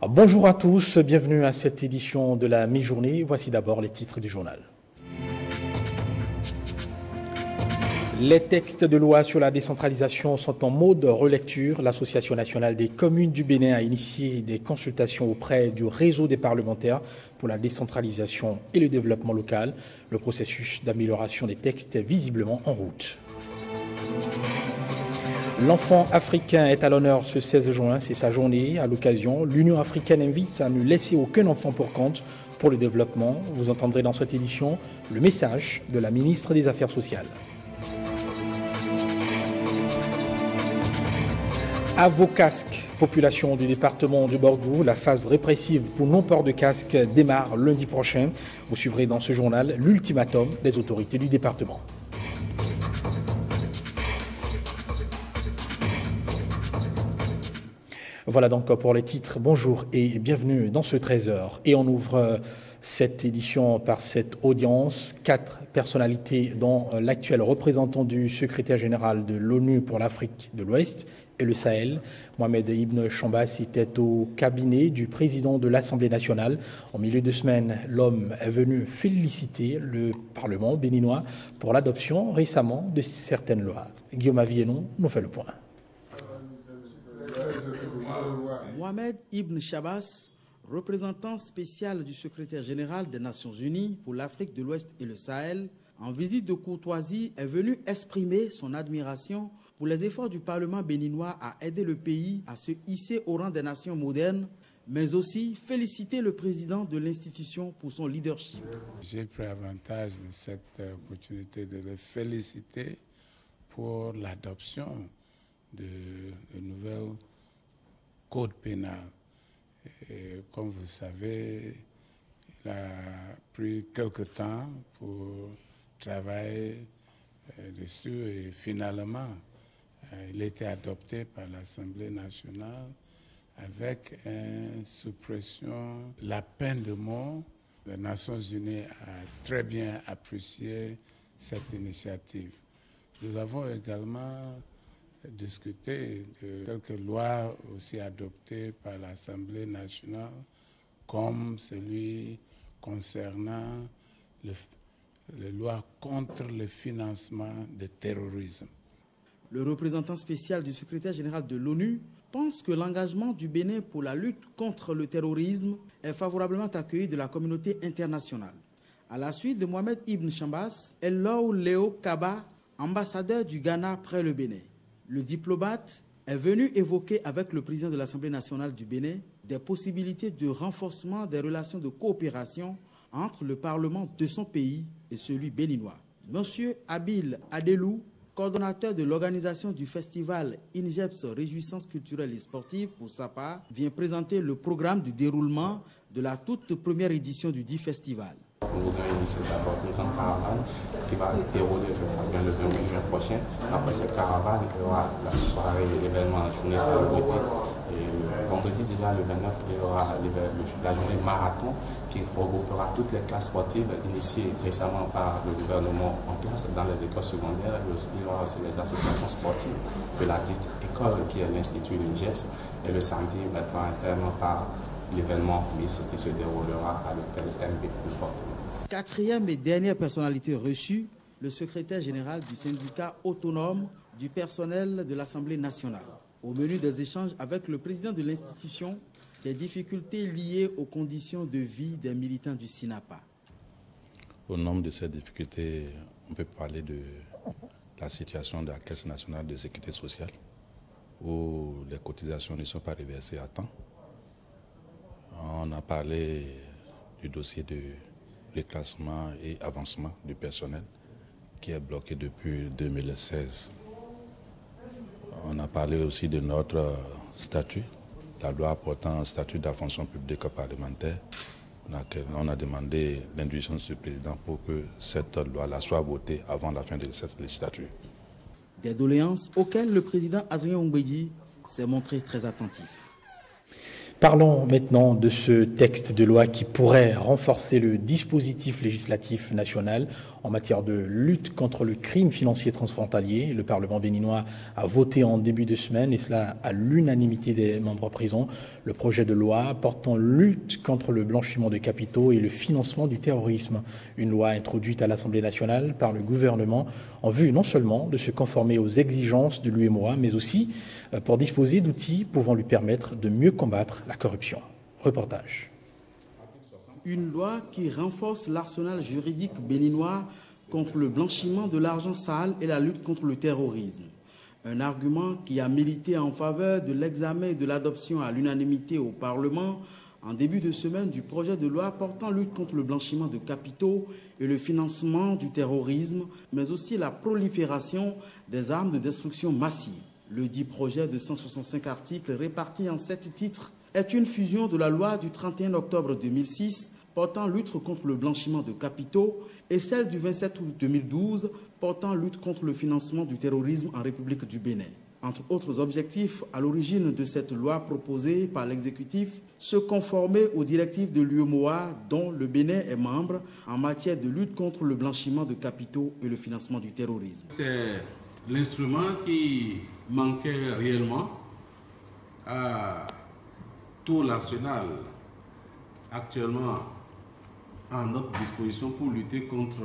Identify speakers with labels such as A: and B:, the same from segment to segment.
A: Bonjour à tous, bienvenue à cette édition de la mi-journée. Voici d'abord les titres du journal. Les textes de loi sur la décentralisation sont en mode relecture. L'Association nationale des communes du Bénin a initié des consultations auprès du réseau des parlementaires pour la décentralisation et le développement local. Le processus d'amélioration des textes est visiblement en route. L'enfant africain est à l'honneur ce 16 juin, c'est sa journée. À l'occasion, l'Union africaine invite à ne laisser aucun enfant pour compte pour le développement. Vous entendrez dans cette édition le message de la ministre des Affaires sociales. À vos casques, population du département du Borgou, la phase répressive pour non-port de casque démarre lundi prochain. Vous suivrez dans ce journal l'ultimatum des autorités du département. Voilà donc pour les titres. Bonjour et bienvenue dans ce 13h. Et on ouvre cette édition par cette audience. 4 personnalités dont l'actuel représentant du secrétaire général de l'ONU pour l'Afrique de l'Ouest et le Sahel, Mohamed Ibn Chambas, était au cabinet du président de l'Assemblée nationale. En milieu de semaine, l'homme est venu féliciter le Parlement béninois pour l'adoption récemment de certaines lois. Guillaume Avienon nous fait le point.
B: Mohamed Ibn Chambas, représentant spécial du secrétaire général des Nations Unies pour l'Afrique de l'Ouest et le Sahel, en visite de courtoisie, est venu exprimer son admiration pour les efforts du Parlement béninois à aider le pays à se hisser au rang des nations modernes, mais aussi féliciter le président de l'institution pour son leadership.
C: J'ai pris avantage de cette opportunité de le féliciter pour l'adoption de nouvelles code pénal. Et comme vous savez, il a pris quelque temps pour travailler dessus et finalement, il a été adopté par l'Assemblée nationale avec une suppression, la peine de mort. Les Nations unies ont très bien apprécié cette initiative. Nous avons également discuter de quelques lois aussi adoptées par l'Assemblée nationale, comme celui concernant les lois contre le financement du terrorisme.
B: Le représentant spécial du secrétaire général de l'ONU pense que l'engagement du Bénin pour la lutte contre le terrorisme est favorablement accueilli de la communauté internationale. À la suite de Mohamed Ibn Chambas, Elou Léo Kaba, ambassadeur du Ghana près le Bénin. Le diplomate est venu évoquer avec le président de l'Assemblée nationale du Bénin des possibilités de renforcement des relations de coopération entre le Parlement de son pays et celui béninois. Monsieur Abil Adelou, coordonnateur de l'organisation du festival INGEPS Réjouissances culturelles et sportives pour sa part, vient présenter le programme du déroulement de la toute première édition du dit festival.
D: Nous avons initié d'abord une grande caravane qui va dérouler, je crois bien, le 28 juin prochain. Après cette caravane, il y aura la soirée, l'événement, la journée salubrique. Et le vendredi, déjà le 29, il y aura la journée marathon qui regroupera toutes les classes sportives initiées récemment par le gouvernement en place dans les écoles secondaires. Il y aura aussi les associations sportives de la dite école qui est l'Institut l'INGEPS. Et le samedi, maintenant, interne par l'événement Miss qui se déroulera à l'hôtel MB de Porto.
B: Quatrième et dernière personnalité reçue, le secrétaire général du syndicat autonome du personnel de l'Assemblée nationale. Au menu des échanges avec le président de l'institution, des difficultés liées aux conditions de vie des militants du SINAPA.
E: Au nombre de ces difficultés, on peut parler de la situation de la Caisse nationale de sécurité sociale, où les cotisations ne sont pas reversées à temps. On a parlé du dossier de reclassement et avancement du personnel qui est bloqué depuis 2016. On a parlé aussi de notre statut, la loi portant un statut de la fonction publique parlementaire. On a demandé l'indulgence du président pour que cette loi-là soit votée avant la fin de cette législature.
B: Des doléances auxquelles le président Adrien Oumbédi s'est montré très attentif.
A: Parlons maintenant de ce texte de loi qui pourrait renforcer le dispositif législatif national. en matière de lutte contre le crime financier transfrontalier. Le Parlement béninois a voté en début de semaine, et cela à l'unanimité des membres présents, le projet de loi portant lutte contre le blanchiment de capitaux et le financement du terrorisme. Une loi introduite à l'Assemblée nationale par le gouvernement en vue non seulement de se conformer aux exigences de l'UEMOA, mais aussi pour disposer d'outils pouvant lui permettre de mieux combattre la corruption. Reportage.
B: Une loi qui renforce l'arsenal juridique béninois contre le blanchiment de l'argent sale et la lutte contre le terrorisme. Un argument qui a milité en faveur de l'examen et de l'adoption à l'unanimité au Parlement en début de semaine du projet de loi portant lutte contre le blanchiment de capitaux et le financement du terrorisme, mais aussi la prolifération des armes de destruction massive. Le dit projet de 165 articles répartis en 7 titres est une fusion de la loi du 31 octobre 2006 portant lutte contre le blanchiment de capitaux et celle du 27 août 2012 portant lutte contre le financement du terrorisme en République du Bénin. Entre autres objectifs, à l'origine de cette loi proposée par l'exécutif, se conformer aux directives de l'UEMOA dont le Bénin est membre en matière de lutte contre le blanchiment de capitaux et le financement du terrorisme.
F: C'est l'instrument qui manquait réellement à tout l'arsenal actuellement à notre disposition pour lutter contre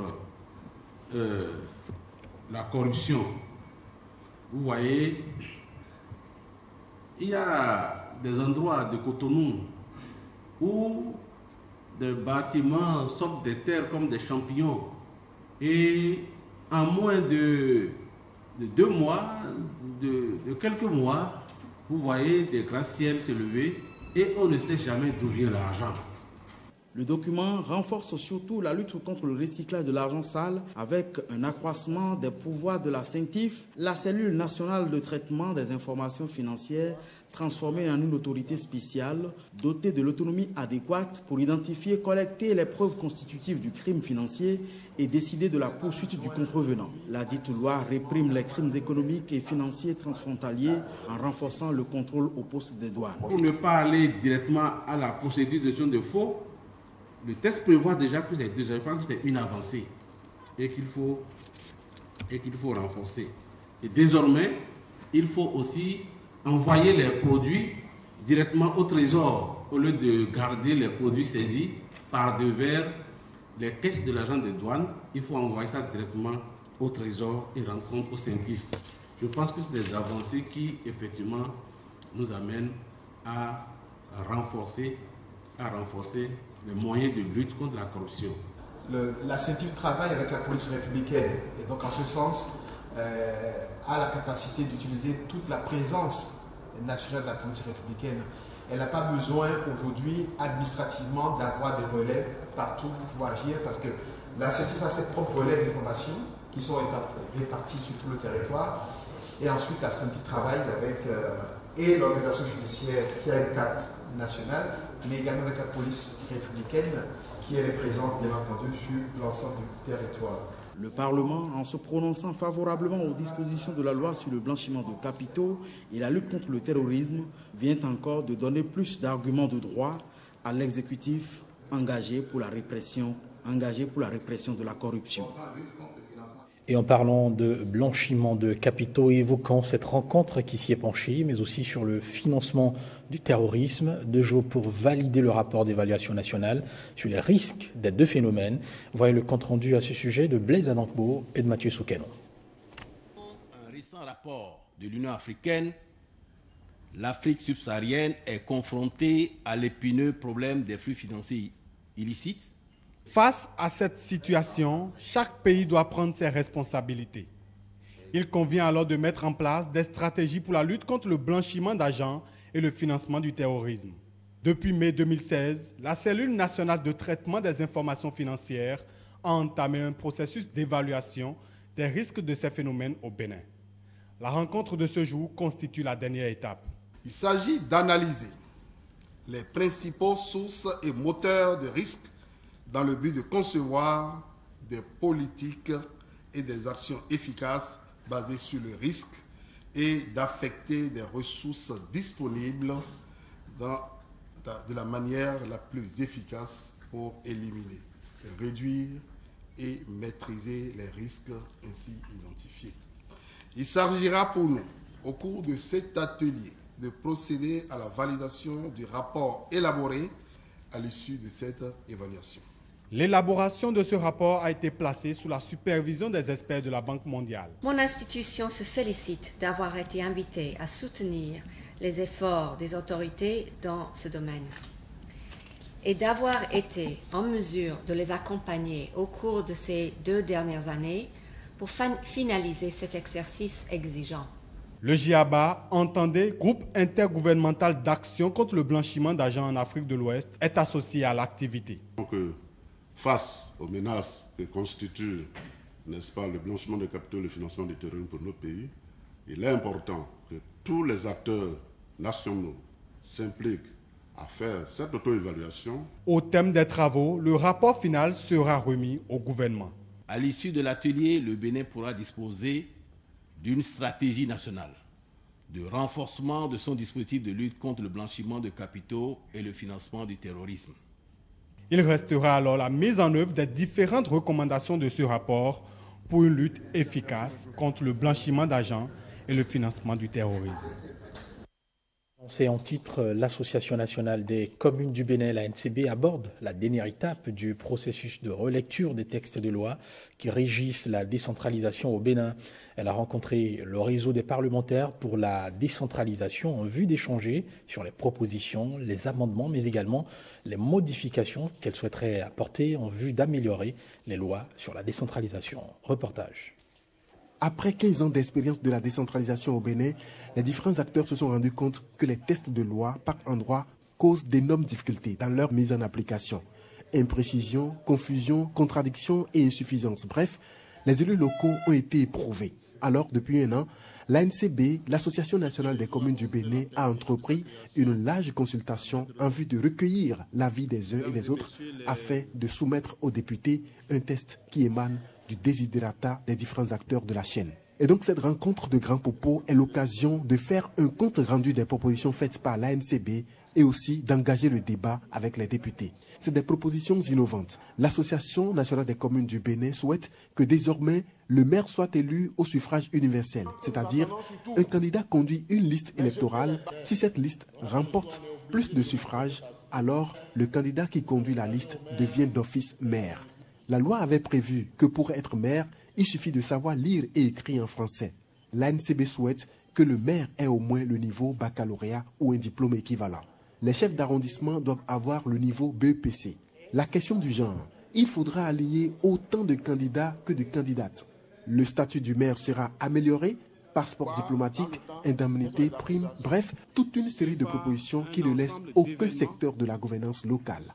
F: la corruption. Vous voyez, il y a des endroits de Cotonou où des bâtiments sortent des terres comme des champignons et en moins de 2 mois, de quelques mois, vous voyez des gratte-ciels se lever et on ne sait jamais d'où vient l'argent.
B: Le document renforce surtout la lutte contre le recyclage de l'argent sale avec un accroissement des pouvoirs de la CENTIF, la cellule nationale de traitement des informations financières, transformée en une autorité spéciale dotée de l'autonomie adéquate pour identifier et collecter les preuves constitutives du crime financier et décider de la poursuite du contrevenant. La dite loi réprime les crimes économiques et financiers transfrontaliers en renforçant le contrôle au poste des douanes.
F: Pour ne pas aller directement à la procédure de gestion de faux, le texte prévoit déjà que c'est une avancée et qu'il faut renforcer. Et désormais, il faut aussi envoyer les produits directement au trésor au lieu de garder les produits saisis par devers les caisses de l'agent de douane. Il faut envoyer ça directement au trésor et rendre compte au CENTIF. Je pense que c'est des avancées qui, effectivement, nous amènent à renforcer les moyens de lutte contre la corruption.
G: La CENTIF travaille avec la police républicaine et donc en ce sens a la capacité d'utiliser toute la présence nationale de la police républicaine. Elle n'a pas besoin aujourd'hui administrativement d'avoir des relais partout pour pouvoir agir parce que la CENTIF a ses propres relais d'information qui sont répartis sur tout le territoire et ensuite la CENTIF travaille avec et l'organisation judiciaire qui a une carte nationale mais également avec la police républicaine qui est présente bien entendu sur l'ensemble du territoire.
B: Le Parlement, en se prononçant favorablement aux dispositions de la loi sur le blanchiment de capitaux et la lutte contre le terrorisme, vient encore de donner plus d'arguments de droit à l'exécutif engagé pour la répression de la corruption.
A: Et en parlant de blanchiment de capitaux, évoquant cette rencontre qui s'y est penchée, mais aussi sur le financement du terrorisme, 2 jours pour valider le rapport d'évaluation nationale sur les risques des 2 phénomènes. Voyez le compte-rendu à ce sujet de Blaise Adankbo et de Mathieu Soukenon.
H: Un récent rapport de l'Union africaine, l'Afrique subsaharienne est confrontée à l'épineux problème des flux financiers illicites.
I: Face à cette situation, chaque pays doit prendre ses responsabilités. Il convient alors de mettre en place des stratégies pour la lutte contre le blanchiment d'argent et le financement du terrorisme. Depuis mai 2016, la cellule nationale de traitement des informations financières a entamé un processus d'évaluation des risques de ces phénomènes au Bénin. La rencontre de ce jour constitue la dernière étape.
J: Il s'agit d'analyser les principaux sources et moteurs de risques dans le but de concevoir des politiques et des actions efficaces basées sur le risque et d'affecter des ressources disponibles de la manière la plus efficace pour éliminer, réduire et maîtriser les risques ainsi identifiés. Il s'agira pour nous, au cours de cet atelier, de procéder à la validation du rapport élaboré à l'issue de cette évaluation.
I: L'élaboration de ce rapport a été placée sous la supervision des experts de la Banque mondiale.
K: Mon institution se félicite d'avoir été invitée à soutenir les efforts des autorités dans ce domaine et d'avoir été en mesure de les accompagner au cours de ces 2 dernières années pour finaliser cet exercice exigeant.
I: Le GIABA, entendez Groupe intergouvernemental d'action contre le blanchiment d'argent en Afrique de l'Ouest, est associé à l'activité.
L: Donc, face aux menaces que constitue, n'est-ce pas, le blanchiment de capitaux et le financement du terrorisme pour notre pays, il est important que tous les acteurs nationaux s'impliquent à faire cette auto-évaluation.
I: Au thème des travaux, le rapport final sera remis au gouvernement.
H: À l'issue de l'atelier, le Bénin pourra disposer d'une stratégie nationale de renforcement de son dispositif de lutte contre le blanchiment de capitaux et le financement du terrorisme.
I: Il restera alors la mise en œuvre des différentes recommandations de ce rapport pour une lutte efficace contre le blanchiment d'argent et le financement du terrorisme.
A: C'est en titre, l'Association nationale des communes du Bénin, la NCB, aborde la dernière étape du processus de relecture des textes de loi qui régissent la décentralisation au Bénin. Elle a rencontré le réseau des parlementaires pour la décentralisation en vue d'échanger sur les propositions, les amendements, mais également les modifications qu'elle souhaiterait apporter en vue d'améliorer les lois sur la décentralisation. Reportage.
M: Après 15 ans d'expérience de la décentralisation au Bénin, les différents acteurs se sont rendus compte que les textes de loi par endroits causent d'énormes difficultés dans leur mise en application. Imprécision, confusion, contradiction et insuffisance. Bref, les élus locaux ont été éprouvés. Alors, depuis 1 an, l'ANCB, l'Association nationale des communes du Bénin, a entrepris une large consultation en vue de recueillir l'avis des uns et des autres afin de soumettre aux députés un texte qui émane du desiderata des différents acteurs de la chaîne. Et donc cette rencontre de grands propos est l'occasion de faire un compte rendu des propositions faites par l'ANCB et aussi d'engager le débat avec les députés. C'est des propositions innovantes. L'Association nationale des communes du Bénin souhaite que désormais le maire soit élu au suffrage universel, c'est-à-dire un candidat conduit une liste électorale. Si cette liste remporte plus de suffrages, alors le candidat qui conduit la liste devient d'office maire. La loi avait prévu que pour être maire, il suffit de savoir lire et écrire en français. L'ANCB souhaite que le maire ait au moins le niveau baccalauréat ou un diplôme équivalent. Les chefs d'arrondissement doivent avoir le niveau BEPC. La question du genre, il faudra aligner autant de candidats que de candidates. Le statut du maire sera amélioré, passeport diplomatique, indemnité, prime, bref, toute une série de propositions qui ne laissent aucun secteur de la gouvernance locale.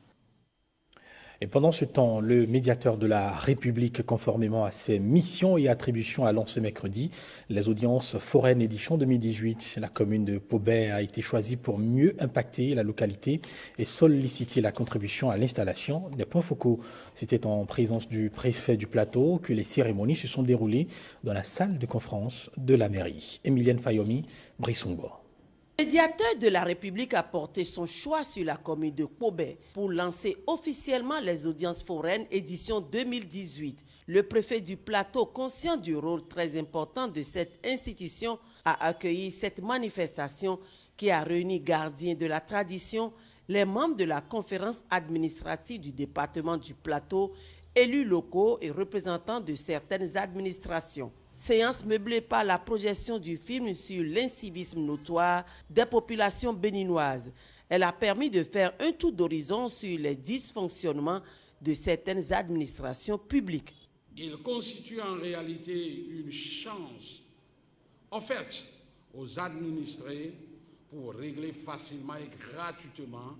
A: Et pendant ce temps, le médiateur de la République, conformément à ses missions et attributions, a lancé mercredi les audiences foraines édition 2018. La commune de Pobet a été choisie pour mieux impacter la localité et solliciter la contribution à l'installation des points focaux. C'était en présence du préfet du plateau que les cérémonies se sont déroulées dans la salle de conférence de la mairie. Emilienne Fayomi, Brissongo.
N: Le médiateur de la République a porté son choix sur la commune de Pobet pour lancer officiellement les audiences foraines édition 2018. Le préfet du plateau, conscient du rôle très important de cette institution, a accueilli cette manifestation qui a réuni gardiens de la tradition, les membres de la conférence administrative du département du plateau, élus locaux et représentants de certaines administrations. Séance meublée par la projection du film sur l'incivisme notoire des populations béninoises. Elle a permis de faire un tour d'horizon sur les dysfonctionnements de certaines administrations publiques.
O: Il constitue en réalité une chance offerte aux administrés pour régler facilement et gratuitement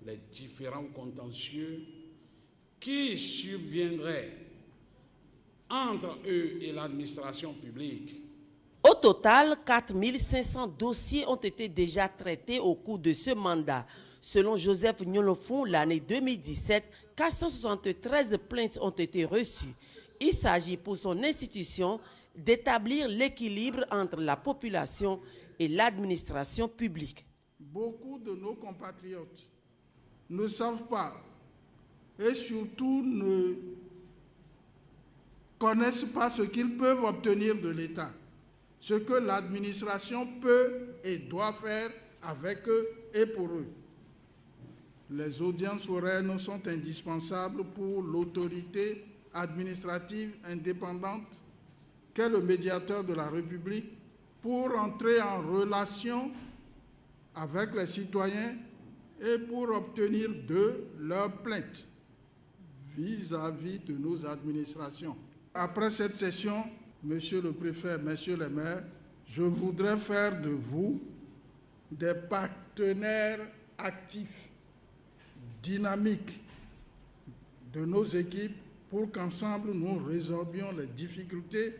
O: les différents contentieux qui subviendraient entre eux et l'administration publique.
N: Au total, 4 500 dossiers ont été déjà traités au cours de ce mandat. Selon Joseph Nyolofon, l'année 2017, 473 plaintes ont été reçues. Il s'agit pour son institution d'établir l'équilibre entre la population et l'administration publique.
P: Beaucoup de nos compatriotes ne savent pas et surtout ne connaissent pas ce qu'ils peuvent obtenir de l'État, ce que l'administration peut et doit faire avec eux et pour eux. Les audiences foraines sont indispensables pour l'autorité administrative indépendante qu'est le médiateur de la République pour entrer en relation avec les citoyens et pour obtenir d'eux leurs plaintes vis-à-vis de nos administrations. Après cette session, Monsieur le Préfet, Messieurs les maires, je voudrais faire de vous des partenaires actifs, dynamiques de nos équipes pour qu'ensemble nous résorbions les difficultés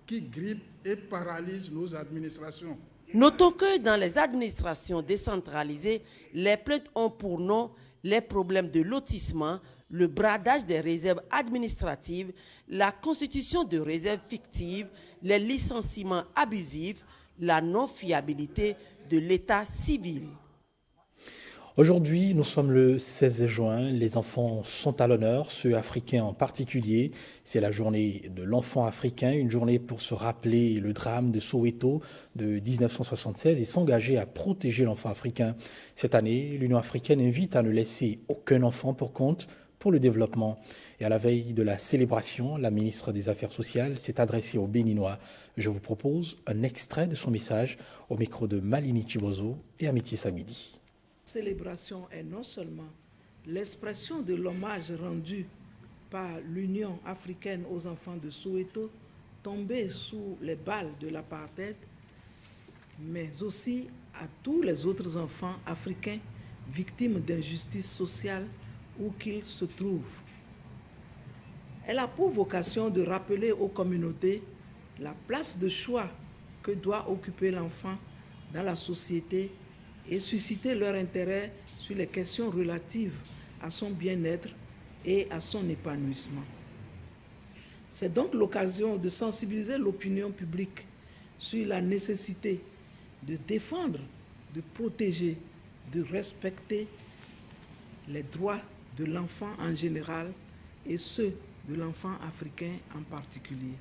P: qui grippent et paralysent nos administrations.
N: Notons que dans les administrations décentralisées, les plaintes ont pour nom les problèmes de lotissement, le bradage des réserves administratives, la constitution de réserves fictives, les licenciements abusifs, la non-fiabilité de l'état civil.
A: Aujourd'hui, nous sommes le 16 juin. Les enfants sont à l'honneur, ceux africains en particulier. C'est la journée de l'enfant africain, une journée pour se rappeler le drame de Soweto de 1976 et s'engager à protéger l'enfant africain. Cette année, l'Union africaine invite à ne laisser aucun enfant pour compte pour le développement. Et à la veille de la célébration, la ministre des Affaires sociales s'est adressée aux Béninois. Je vous propose un extrait de son message au micro de Malini Chibozo et Amitié Samidi.
Q: La célébration est non seulement l'expression de l'hommage rendu par l'Union africaine aux enfants de Soweto tombés sous les balles de l'apartheid, mais aussi à tous les autres enfants africains victimes d'injustice sociale où qu'ils se trouvent. Elle a pour vocation de rappeler aux communautés la place de choix que doit occuper l'enfant dans la société et susciter leur intérêt sur les questions relatives à son bien-être et à son épanouissement. C'est donc l'occasion de sensibiliser l'opinion publique sur la nécessité de défendre, de protéger, de respecter les droits de l'enfant en général et ceux de l'enfant africain en particulier.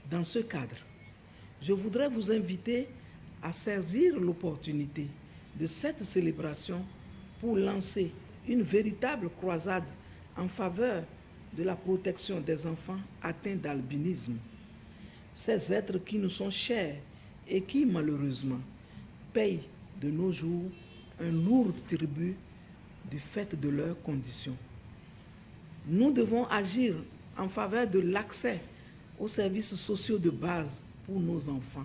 Q: Dans ce cadre, je voudrais vous inviter à saisir l'opportunité de cette célébration pour lancer une véritable croisade en faveur de la protection des enfants atteints d'albinisme. Ces êtres qui nous sont chers et qui, malheureusement, payent de nos jours un lourd tribut du fait de leurs conditions. Nous devons agir en faveur de l'accès aux services sociaux de base pour nos enfants,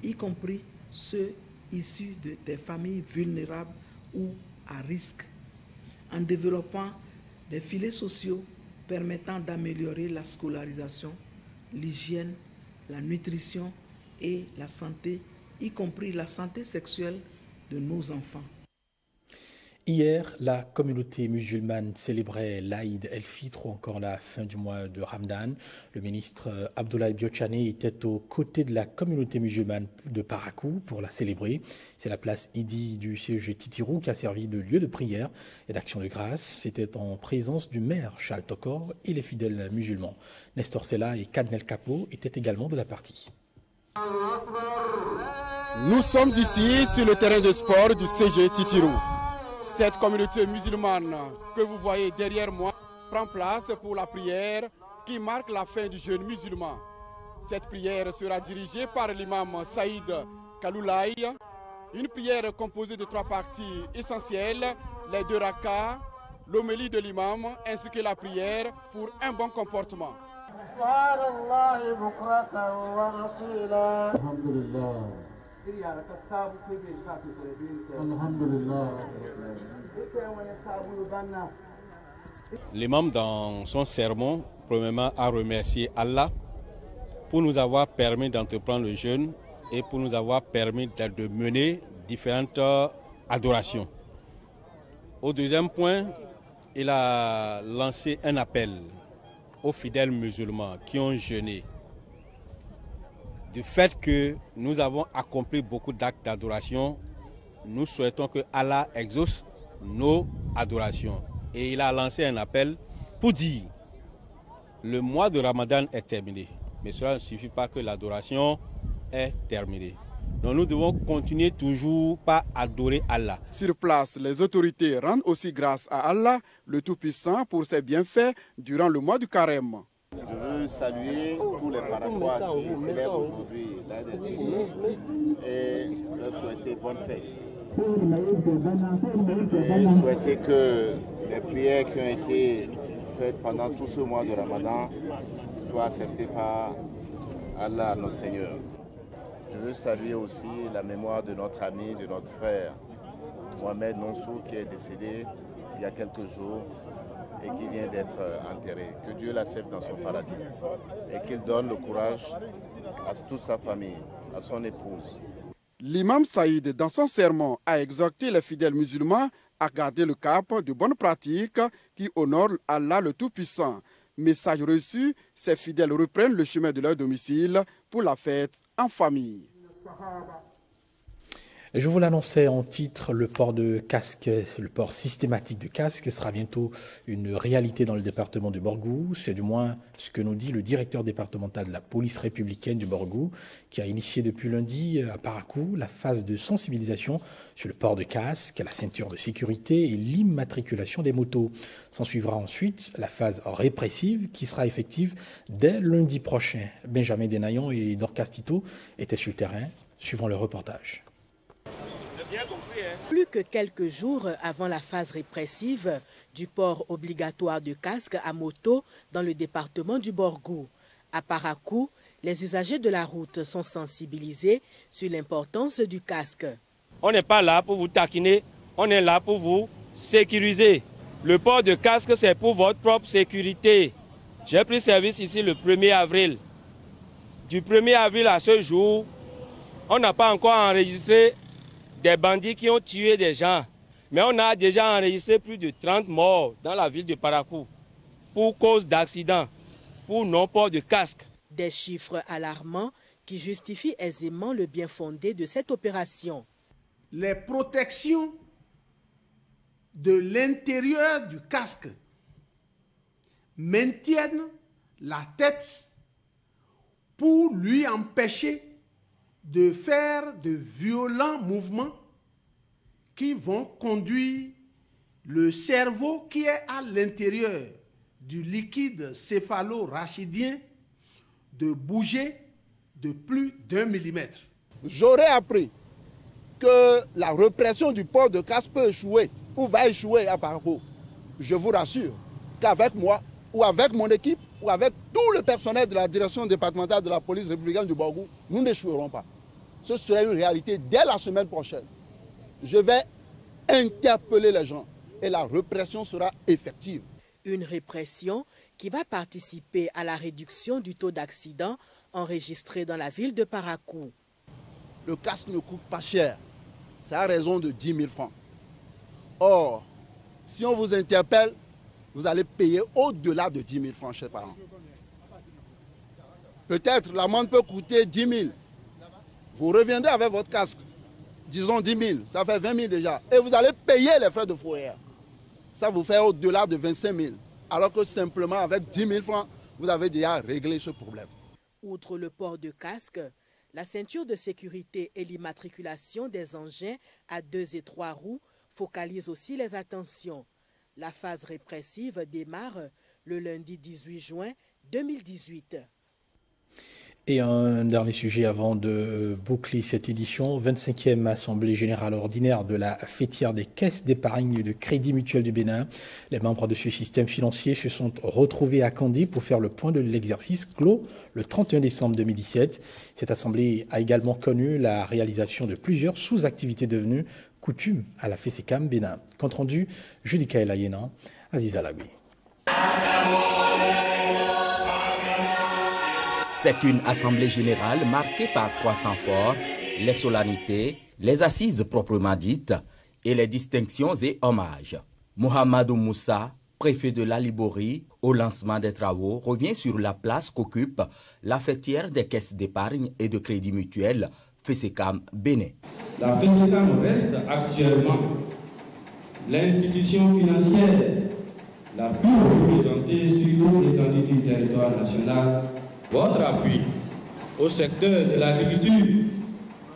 Q: y compris ceux issus des familles vulnérables ou à risque, en développant des filets sociaux permettant d'améliorer la scolarisation, l'hygiène, la nutrition et la santé, y compris la santé sexuelle de nos enfants.
A: Hier, la communauté musulmane célébrait l'Aïd el-Fitr ou encore la fin du mois de Ramadan. Le ministre Abdoulaye Biotchane était aux côtés de la communauté musulmane de Parakou pour la célébrer. C'est la place Idi du CEG Titirou qui a servi de lieu de prière et d'action de grâce. C'était en présence du maire Charles Tokor et les fidèles musulmans. Nestor Sella et Kadnel Kapo étaient également de la partie.
R: Nous sommes ici sur le terrain de sport du CEG Titirou. Cette communauté musulmane que vous voyez derrière moi prend place pour la prière qui marque la fin du jeûne musulman. Cette prière sera dirigée par l'imam Saïd Kaloulaï. Une prière composée de 3 parties essentielles, les 2 rakas, l'homélie de l'imam ainsi que la prière pour un bon comportement.
H: L'imam dans son sermon, premièrement, a remercié Allah pour nous avoir permis d'entreprendre le jeûne et pour nous avoir permis de mener différentes adorations. Au deuxième point, il a lancé un appel aux fidèles musulmans qui ont jeûné. Du fait que nous avons accompli beaucoup d'actes d'adoration, nous souhaitons que Allah exauce nos adorations. Et il a lancé un appel pour dire
S: Le mois de Ramadan est terminé, mais cela ne suffit pas que l'adoration est terminée. Donc nous devons continuer toujours par adorer Allah.
R: Sur place, les autorités rendent aussi grâce à Allah, le Tout-Puissant, pour ses bienfaits durant le mois du Carême.
T: Je veux saluer tous les Paraguayens qui célèbrent aujourd'hui l'Aïd el-Fitr et leur souhaiter bonne fête. Et souhaiter que les prières qui ont été faites pendant tout ce mois de Ramadan soient acceptées par Allah, notre Seigneur. Je veux saluer aussi la mémoire de notre ami, de notre frère, Mohamed Nonsou, qui est décédé il y a quelques jours et qui vient d'être enterré. Que Dieu l'accepte dans son paradis et qu'il donne le courage à toute sa famille, à son épouse.
R: L'imam Saïd, dans son sermon, a exhorté les fidèles musulmans à garder le cap de bonnes pratiques qui honorent Allah le Tout-Puissant. Message reçu, ces fidèles reprennent le chemin de leur domicile pour la fête en famille.
A: Je vous l'annonçais en titre, le port de casque, le port systématique de casque sera bientôt une réalité dans le département du Borgou. C'est du moins ce que nous dit le directeur départemental de la police républicaine du Borgou, qui a initié depuis lundi à Parakou la phase de sensibilisation sur le port de casque, la ceinture de sécurité et l'immatriculation des motos. S'en suivra ensuite la phase répressive qui sera effective dès lundi prochain. Benjamin Denayon et Dorcas Tito étaient sur le terrain, suivant le reportage.
U: Plus que quelques jours avant la phase répressive du port obligatoire de casque à moto dans le département du Borgou. À Parakou, les usagers de la route sont sensibilisés sur l'importance du casque.
S: On n'est pas là pour vous taquiner, on est là pour vous sécuriser. Le port de casque, c'est pour votre propre sécurité. J'ai pris service ici le 1er avril. Du 1er avril à ce jour, on n'a pas encore enregistré des bandits qui ont tué des gens. Mais on a déjà enregistré plus de 30 morts dans la ville de Parakou pour cause d'accidents, pour non-port de casque.
U: Des chiffres alarmants qui justifient aisément le bien fondé de cette opération.
P: Les protections de l'intérieur du casque maintiennent la tête pour lui empêcher de faire de violents mouvements qui vont conduire le cerveau qui est à l'intérieur du liquide céphalo-rachidien de bouger de plus d'1 millimètre.
V: J'aurais appris que la répression du port de casque peut échouer ou va échouer à Parakou. Je vous rassure qu'avec moi ou avec mon équipe ou avec tout le personnel de la direction départementale de la police républicaine du Borgou, nous n'échouerons pas. Ce serait une réalité dès la semaine prochaine. Je vais interpeller les gens et la répression sera effective.
U: Une répression qui va participer à la réduction du taux d'accident enregistré dans la ville de Parakou.
V: Le casque ne coûte pas cher. C'est à raison de 10 000 francs. Or, si on vous interpelle, vous allez payer au-delà de 10 000 francs chaque an. Peut-être l'amende peut coûter 10 000. Vous reviendrez avec votre casque, disons 10 000, ça fait 20 000 déjà. Et vous allez payer les frais de fourrière. Ça vous fait au-delà de 25 000. Alors que simplement avec 10 000 francs, vous avez déjà réglé ce problème.
U: Outre le port de casque, la ceinture de sécurité et l'immatriculation des engins à 2 et 3 roues focalisent aussi les attentions. La phase répressive démarre le lundi 18 juin 2018.
A: Et un dernier sujet avant de boucler cette édition, 25e Assemblée Générale Ordinaire de la fêtière des caisses d'épargne et de crédit mutuel du Bénin. Les membres de ce système financier se sont retrouvés à Kandé pour faire le point de l'exercice clos le 31 décembre 2017. Cette assemblée a également connu la réalisation de plusieurs sous-activités devenues coutume à la FESECAM Bénin. Compte rendu, Judica Elayena, Aziza Lagui.
W: C'est une assemblée générale marquée par 3 temps forts, les solennités, les assises proprement dites et les distinctions et hommages. Mohamedou Moussa, préfet de la Liborie, au lancement des travaux, revient sur la place qu'occupe la fêtière des caisses d'épargne et de crédit mutuel FESECAM Bénin.
X: La FESECAM reste actuellement l'institution financière
C: la plus représentée sur toute l'étendue du territoire national. Votre appui au secteur de l'agriculture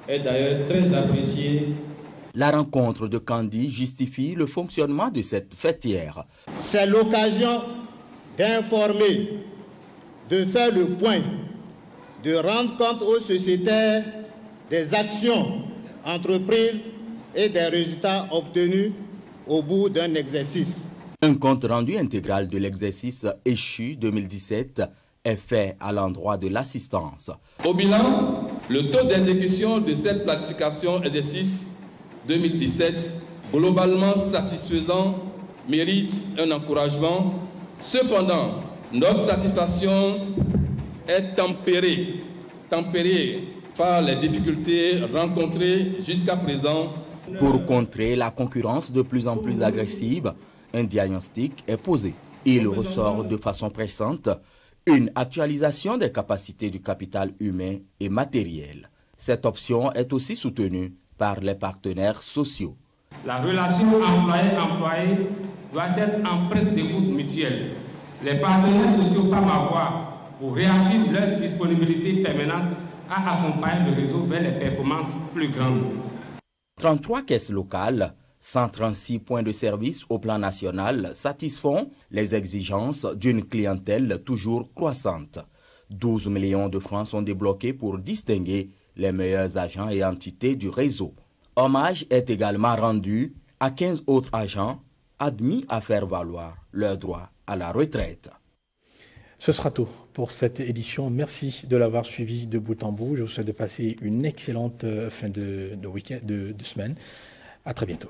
C: est d'ailleurs très apprécié.
W: La rencontre de Kandi justifie le fonctionnement de cette fêtière.
V: C'est l'occasion d'informer, de faire le point, de rendre compte aux sociétaires des actions entreprises et des résultats obtenus au bout d'un exercice.
W: Un compte rendu intégral de l'exercice échu 2017 est fait à l'endroit de l'assistance.
D: Au bilan, le taux d'exécution de cette planification exercice 2017, globalement satisfaisant, mérite un encouragement. Cependant, notre satisfaction est tempérée par les difficultés rencontrées jusqu'à présent.
W: Pour contrer la concurrence de plus en plus agressive, un diagnostic est posé. Il ressort de façon pressante une actualisation des capacités du capital humain et matériel. Cette option est aussi soutenue par les partenaires sociaux.
C: La relation employé-employé doit être empreinte d'écoute mutuelle. Les partenaires sociaux par ma voix vous réaffirment leur disponibilité permanente à accompagner le réseau vers les performances plus grandes.
W: 33 caisses locales, 136 points de service au plan national satisfont les exigences d'une clientèle toujours croissante. 12 millions de francs sont débloqués pour distinguer les meilleurs agents et entités du réseau. Hommage est également rendu à 15 autres agents admis à faire valoir leur droit à la retraite.
A: Ce sera tout pour cette édition. Merci de l'avoir suivi de bout en bout. Je vous souhaite de passer une excellente fin de week-end, de semaine. À très bientôt.